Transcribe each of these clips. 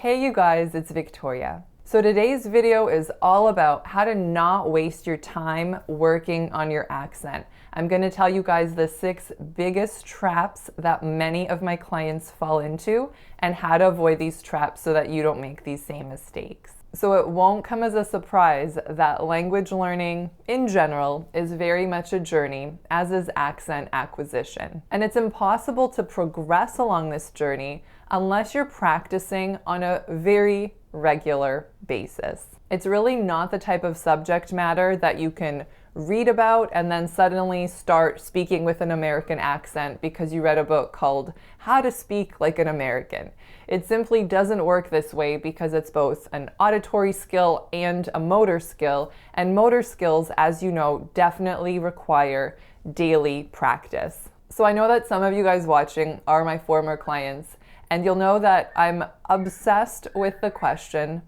Hey you guys, it's Victoria. So today's video is all about how to not waste your time working on your accent. I'm going to tell you guys the 6 biggest traps that many of my clients fall into and how to avoid these traps so that you don't make these same mistakes. So it won't come as a surprise that language learning in general is very much a journey, as is accent acquisition. And it's impossible to progress along this journey unless you're practicing on a very regular basis. It's really not the type of subject matter that you can read about and then suddenly start speaking with an American accent because you read a book called How to Speak Like an American. It simply doesn't work this way because it's both an auditory skill and a motor skill, and motor skills, as you know, definitely require daily practice. So I know that some of you guys watching are my former clients, and you'll know that I'm obsessed with the question,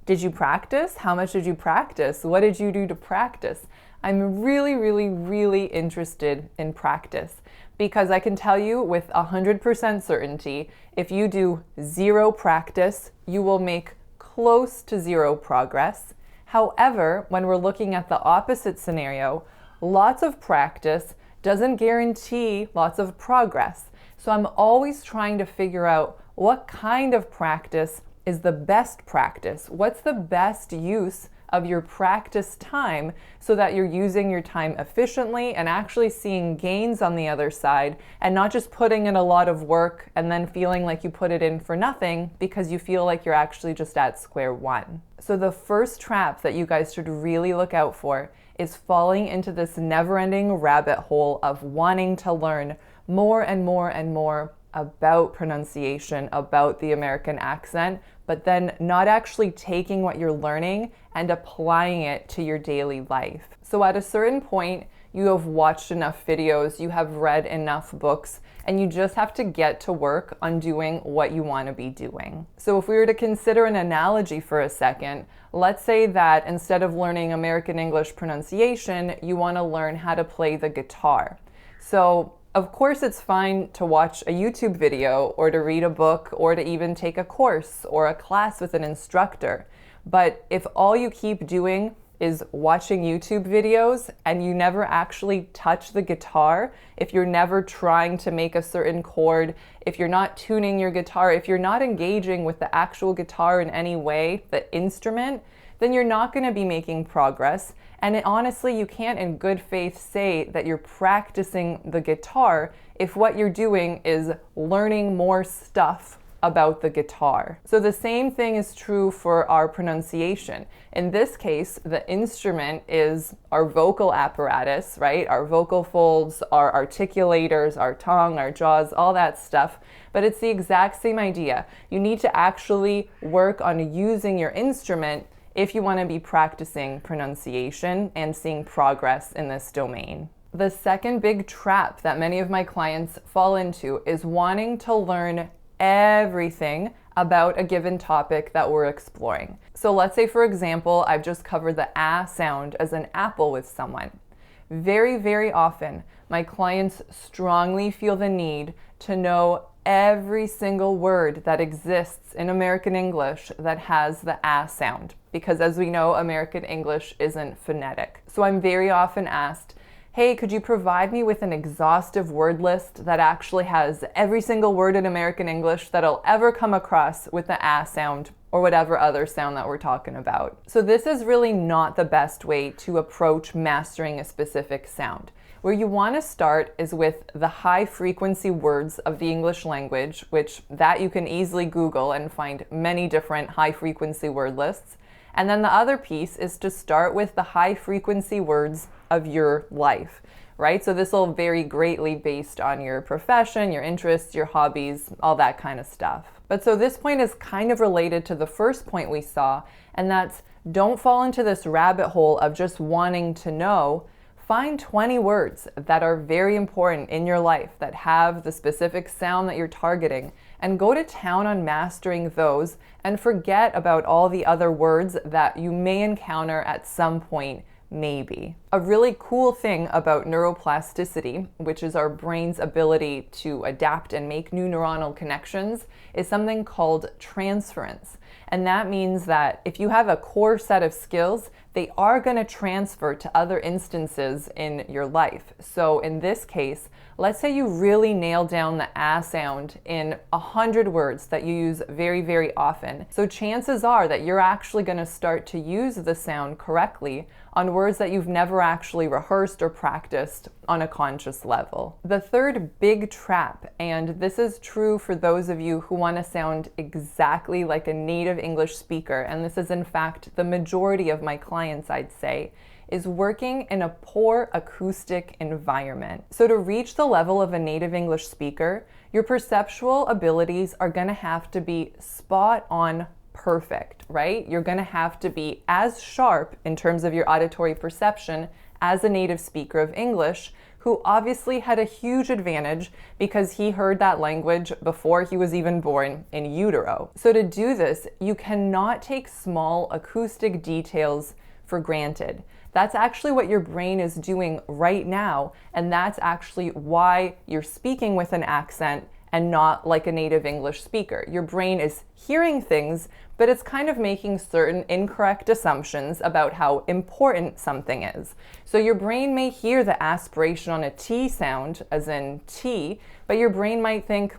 did you practice? How much did you practice? What did you do to practice? I'm really interested in practice because I can tell you with 100% certainty, if you do 0 practice, you will make close to 0 progress. However, when we're looking at the opposite scenario, lots of practice doesn't guarantee lots of progress. So I'm always trying to figure out what kind of practice is the best practice. What's the best use of your practice time so that you're using your time efficiently and actually seeing gains on the other side and not just putting in a lot of work and then feeling like you put it in for nothing because you feel like you're actually just at square one. So the first trap that you guys should really look out for is falling into this never-ending rabbit hole of wanting to learn more and more about pronunciation, about the American accent, but then not actually taking what you're learning and applying it to your daily life. So at a certain point, you have watched enough videos, you have read enough books, and you just have to get to work on doing what you want to be doing. So if we were to consider an analogy for a second, let's say that instead of learning American English pronunciation, you want to learn how to play the guitar. So of course, it's fine to watch a YouTube video or to read a book or to even take a course or a class with an instructor. But if all you keep doing is watching YouTube videos and you never actually touch the guitar, if you're never trying to make a certain chord, if you're not tuning your guitar, if you're not engaging with the actual guitar in any way, the instrument, then you're not going to be making progress. And honestly, you can't in good faith say that you're practicing the guitar if what you're doing is learning more stuff about the guitar. So the same thing is true for our pronunciation. In this case, the instrument is our vocal apparatus, right? Our vocal folds, our articulators, our tongue, our jaws, all that stuff. But it's the exact same idea. You need to actually work on using your instrument if you want to be practicing pronunciation and seeing progress in this domain. The second big trap that many of my clients fall into is wanting to learn everything about a given topic that we're exploring. So let's say, for example, I've just covered the ah sound as an apple with someone. Very often, my clients strongly feel the need to know every single word that exists in American English that has the ah sound, because as we know, American English isn't phonetic. So I'm very often asked, hey, could you provide me with an exhaustive word list that actually has every single word in American English that I'll ever come across with the ah sound or whatever other sound that we're talking about? So this is really not the best way to approach mastering a specific sound. Where you want to start is with the high frequency words of the English language, which that you can easily Google and find many different high frequency word lists. And then the other piece is to start with the high frequency words of your life, right? So this will vary greatly based on your profession, your interests, your hobbies, all that kind of stuff. But so this point is kind of related to the first point we saw, and that's don't fall into this rabbit hole of just wanting to know. Find 20 words that are very important in your life that have the specific sound that you're targeting and go to town on mastering those and forget about all the other words that you may encounter at some point, maybe. A really cool thing about neuroplasticity, which is our brain's ability to adapt and make new neuronal connections, is something called transference. And that means that if you have a core set of skills, they are going to transfer to other instances in your life. So in this case, let's say you really nail down the ah sound in 100 words that you use very, very often. So chances are that you're actually going to start to use the sound correctly on words that you've never actually rehearsed or practiced on a conscious level. The third big trap, and this is true for those of you who want to sound exactly like a native English speaker, and this is in fact the majority of my clients, I'd say, is working in a poor acoustic environment. So to reach the level of a native English speaker, your perceptual abilities are going to have to be spot on perfect, right? You're going to have to be as sharp in terms of your auditory perception as a native speaker of English, who obviously had a huge advantage because he heard that language before he was even born in utero. So to do this, you cannot take small acoustic details for granted. That's actually what your brain is doing right now, and that's actually why you're speaking with an accent and not like a native English speaker. Your brain is hearing things, but it's kind of making certain incorrect assumptions about how important something is. So your brain may hear the aspiration on a T sound, as in tea, but your brain might think,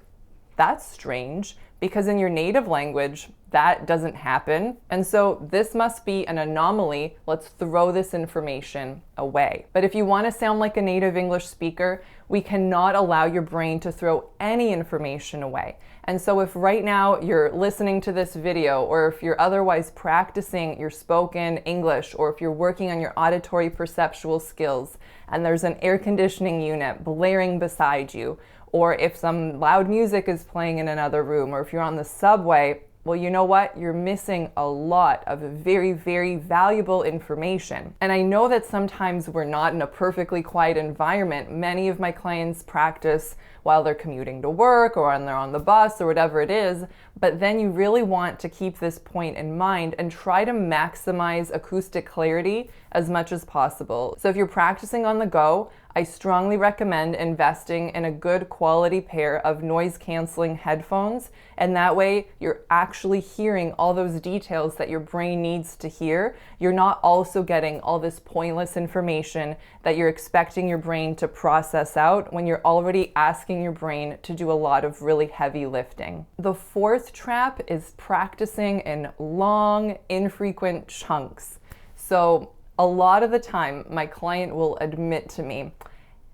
that's strange, because in your native language, that doesn't happen. And so this must be an anomaly. Let's throw this information away. But if you want to sound like a native English speaker, we cannot allow your brain to throw any information away. And so if right now you're listening to this video, or if you're otherwise practicing your spoken English, or if you're working on your auditory perceptual skills, and there's an air conditioning unit blaring beside you, or if some loud music is playing in another room, or if you're on the subway, well, you know what? You're missing a lot of very, very valuable information. And I know that sometimes we're not in a perfectly quiet environment. Many of my clients practice while they're commuting to work or when they're on the bus or whatever it is. But then you really want to keep this point in mind and try to maximize acoustic clarity as much as possible. So if you're practicing on the go, I strongly recommend investing in a good quality pair of noise canceling headphones, and that way you're actually hearing all those details that your brain needs to hear. You're not also getting all this pointless information that you're expecting your brain to process out when you're already asking your brain to do a lot of really heavy lifting. The fourth trap is practicing in long, infrequent chunks. So a lot of the time, my client will admit to me,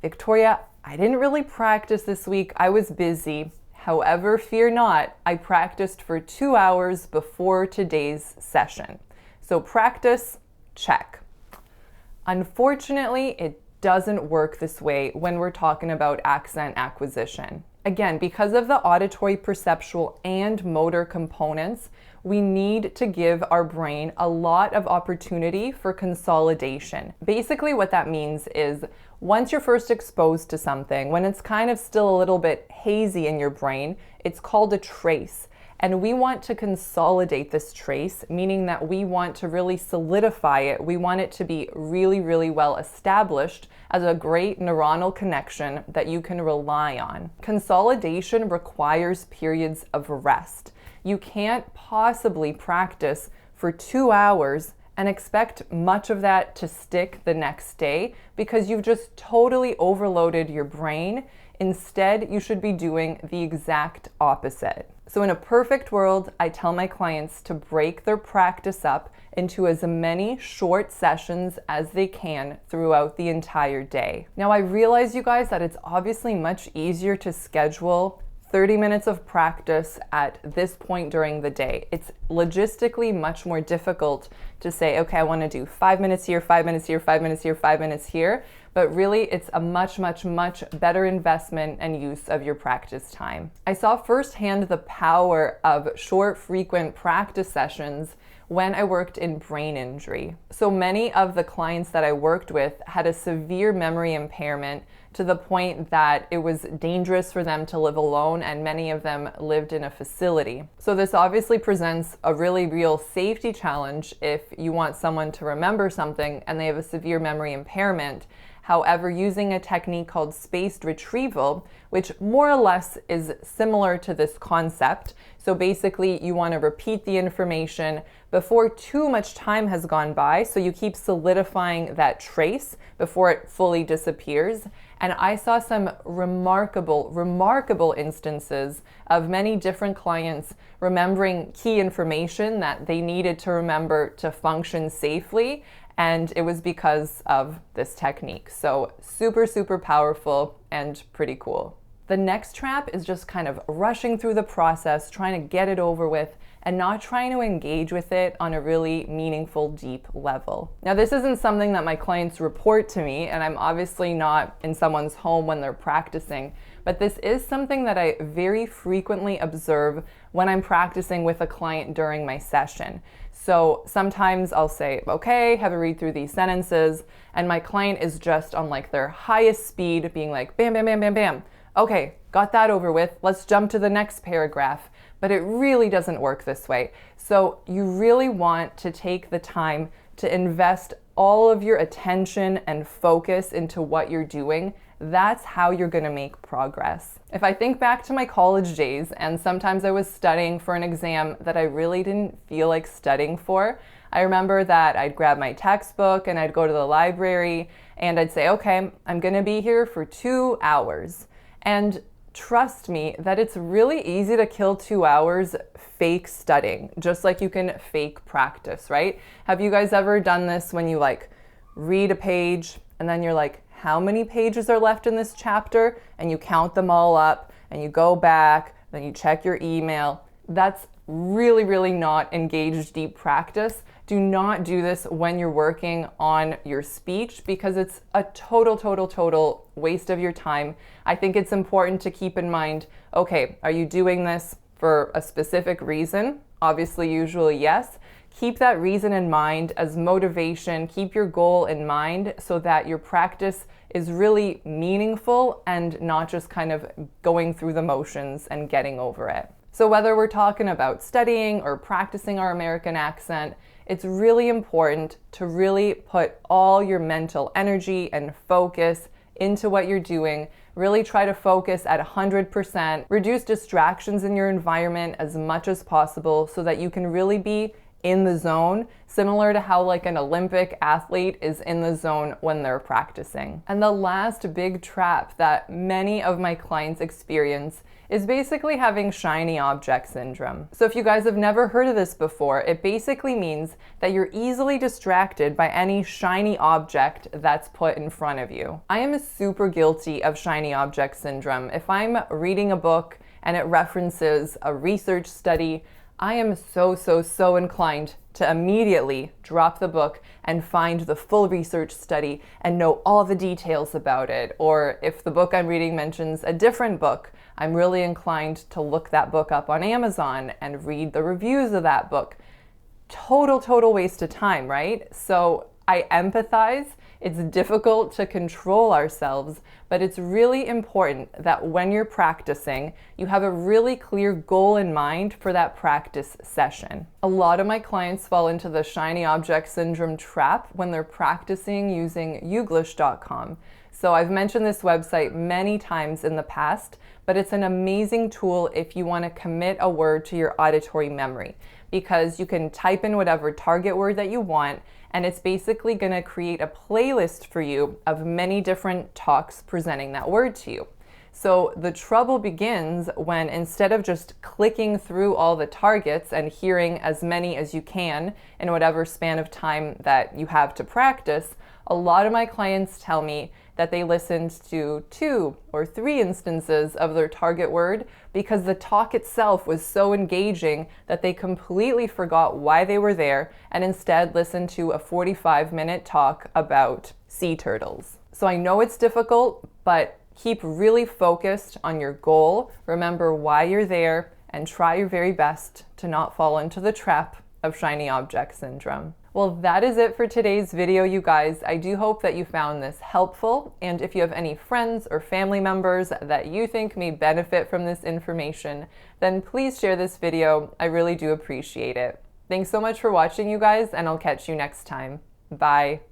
Victoria, I didn't really practice this week. I was busy. However, fear not, I practiced for 2 hours before today's session. So practice, check. Unfortunately, it doesn't work this way when we're talking about accent acquisition. Again, because of the auditory, perceptual, and motor components, we need to give our brain a lot of opportunity for consolidation. Basically, what that means is once you're first exposed to something, when it's kind of still a little bit hazy in your brain, it's called a trace. And we want to consolidate this trace, meaning that we want to really solidify it. We want it to be really, really well established as a great neuronal connection that you can rely on. Consolidation requires periods of rest. You can't possibly practice for 2 hours and expect much of that to stick the next day because you've just totally overloaded your brain. Instead, you should be doing the exact opposite. So in a perfect world, I tell my clients to break their practice up into as many short sessions as they can throughout the entire day. Now, I realize, you guys, that it's obviously much easier to schedule 30 minutes of practice at this point during the day. It's logistically much more difficult to say, okay, I want to do 5 minutes here, 5 minutes here, 5 minutes here, 5 minutes here. But really, it's a much, much, much better investment and use of your practice time. I saw firsthand the power of short, frequent practice sessions when I worked in brain injury. So many of the clients that I worked with had a severe memory impairment to the point that it was dangerous for them to live alone, and many of them lived in a facility. So this obviously presents a really real safety challenge if you want someone to remember something and they have a severe memory impairment. However, using a technique called spaced retrieval, which more or less is similar to this concept. So basically, you want to repeat the information before too much time has gone by, so you keep solidifying that trace before it fully disappears. And I saw some remarkable instances of many different clients remembering key information that they needed to remember to function safely, and it was because of this technique. So super powerful and pretty cool. The next trap is just kind of rushing through the process, trying to get it over with, and not trying to engage with it on a really meaningful, deep level. Now, this isn't something that my clients report to me, and I'm obviously not in someone's home when they're practicing, but this is something that I very frequently observe when I'm practicing with a client during my session. So sometimes I'll say, okay, have a read through these sentences, and my client is just on like their highest speed, being like, bam, bam, bam, bam, bam. Okay, got that over with. Let's jump to the next paragraph. But it really doesn't work this way. So you really want to take the time to invest all of your attention and focus into what you're doing. That's how you're going to make progress. If I think back to my college days, and sometimes I was studying for an exam that I really didn't feel like studying for, I remember that I'd grab my textbook and I'd go to the library and I'd say, okay, I'm going to be here for 2 hours. And trust me that it's really easy to kill 2 hours fake studying, just like you can fake practice, right? Have you guys ever done this when you like read a page and then you're like, how many pages are left in this chapter? And you count them all up and you go back, then you check your email. That's really not engaged deep practice. Do not do this when you're working on your speech because it's a total waste of your time. I think it's important to keep in mind, okay, are you doing this for a specific reason? Obviously, usually yes. Keep that reason in mind as motivation. Keep your goal in mind so that your practice is really meaningful and not just kind of going through the motions and getting over it. So whether we're talking about studying or practicing our American accent, it's really important to really put all your mental energy and focus into what you're doing. Really try to focus at 100%. Reduce distractions in your environment as much as possible so that you can really be in the zone, similar to how like an Olympic athlete is in the zone when they're practicing. And the last big trap that many of my clients experience is basically having shiny object syndrome. So if you guys have never heard of this before, it basically means that you're easily distracted by any shiny object that's put in front of you. I am super guilty of shiny object syndrome. If I'm reading a book and it references a research study, I am so inclined to immediately drop the book and find the full research study and know all the details about it. Or if the book I'm reading mentions a different book, I'm really inclined to look that book up on Amazon and read the reviews of that book. Total waste of time, right? So I empathize. It's difficult to control ourselves, but it's really important that when you're practicing, you have a really clear goal in mind for that practice session. A lot of my clients fall into the shiny object syndrome trap when they're practicing using Youglish.com. So I've mentioned this website many times in the past, but it's an amazing tool if you want to commit a word to your auditory memory, because you can type in whatever target word that you want, and it's basically going to create a playlist for you of many different talks presenting that word to you. So the trouble begins when, instead of just clicking through all the targets and hearing as many as you can in whatever span of time that you have to practice, a lot of my clients tell me that they listened to 2 or 3 instances of their target word because the talk itself was so engaging that they completely forgot why they were there and instead listened to a 45-minute talk about sea turtles. So I know it's difficult, but keep really focused on your goal. Remember why you're there and try your very best to not fall into the trap of shiny object syndrome. Well, that is it for today's video, you guys. I do hope that you found this helpful, and if you have any friends or family members that you think may benefit from this information, then please share this video. I really do appreciate it. Thanks so much for watching, you guys, and I'll catch you next time. Bye.